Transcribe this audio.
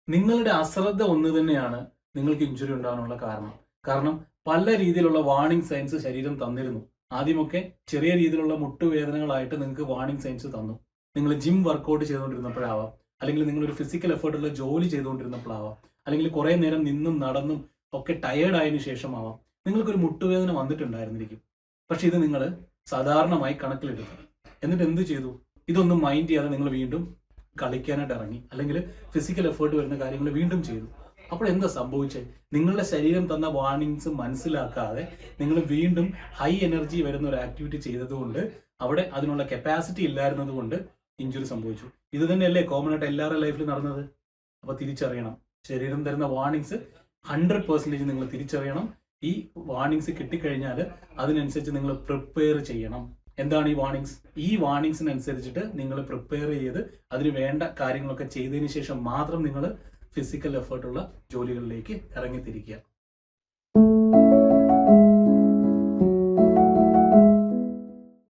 നിങ്ങളുടെ അശ്രദ്ധ ഒന്ന് തന്നെയാണ് നിങ്ങൾക്ക് ഇഞ്ചുറി ഉണ്ടാകാനുള്ള കാരണം. കാരണം പല രീതിയിലുള്ള വാർണിംഗ് സൈൻസ് ശരീരം തന്നിരുന്നു. ആദ്യമൊക്കെ ചെറിയ രീതിയിലുള്ള മുട്ടുവേദനകളായിട്ട് നിങ്ങൾക്ക് വാർണിംഗ് സൈൻസ് തന്നു. നിങ്ങൾ ജിം വർക്കൗട്ട് ചെയ്തുകൊണ്ടിരുന്നപ്പോഴാവാം, അല്ലെങ്കിൽ നിങ്ങളൊരു ഫിസിക്കൽ എഫേർട്ടുള്ള ജോലി ചെയ്തുകൊണ്ടിരുന്നപ്പോഴാവാം, അല്ലെങ്കിൽ കുറേ നേരം നിന്നും നടന്നും ഒക്കെ ടയേർഡ് ആയതിനു ശേഷമാവാം നിങ്ങൾക്കൊരു മുട്ടുവേദന വന്നിട്ടുണ്ടായിരുന്നിരിക്കും. പക്ഷെ ഇത് നിങ്ങൾ സാധാരണമായി കണക്കിലെടുത്തു. എന്നിട്ട് എന്ത് ചെയ്തു? ഇതൊന്നും മൈൻഡ് ചെയ്യാതെ നിങ്ങൾ വീണ്ടും കളിക്കാനായിട്ട് ഇറങ്ങി, അല്ലെങ്കിൽ ഫിസിക്കൽ എഫേർട്ട് വരുന്ന കാര്യങ്ങൾ വീണ്ടും ചെയ്തു. അപ്പോൾ എന്താ സംഭവിച്ചത്? നിങ്ങളുടെ ശരീരം തന്ന വാർണിങ്സ് മനസ്സിലാക്കാതെ നിങ്ങൾ വീണ്ടും ഹൈ എനർജി വരുന്ന ഒരു ആക്ടിവിറ്റി ചെയ്തതുകൊണ്ട് അവിടെ അതിനുള്ള കപ്പാസിറ്റി ഇല്ലായിരുന്നത് കൊണ്ട് ഇഞ്ചുറി സംഭവിച്ചു. ഇത് തന്നെയല്ലേ കോമൺ ആയിട്ട് എല്ലാവരുടെ ലൈഫിൽ നടന്നത്. അപ്പൊ തിരിച്ചറിയണം, ശരീരം തരുന്ന വാർണിങ്സ് 100% നിങ്ങൾ തിരിച്ചറിയണം. ഈ വാർണിങ്സ് കിട്ടിക്കഴിഞ്ഞാൽ അതിനനുസരിച്ച് നിങ്ങൾ പ്രിപ്പയർ ചെയ്യണം. എന്താണ് ഈ വാർണിങ്സ്? ഈ വാർണിങ്സിനനുസരിച്ചിട്ട് നിങ്ങൾ പ്രിപ്പയർ ചെയ്ത് അതിന് വേണ്ട കാര്യങ്ങളൊക്കെ ചെയ്തതിന് ശേഷം മാത്രം നിങ്ങൾ ഫിസിക്കൽ എഫേർട്ടുള്ള ജോലികളിലേക്ക് ഇറങ്ങിത്തിരിക്കുക.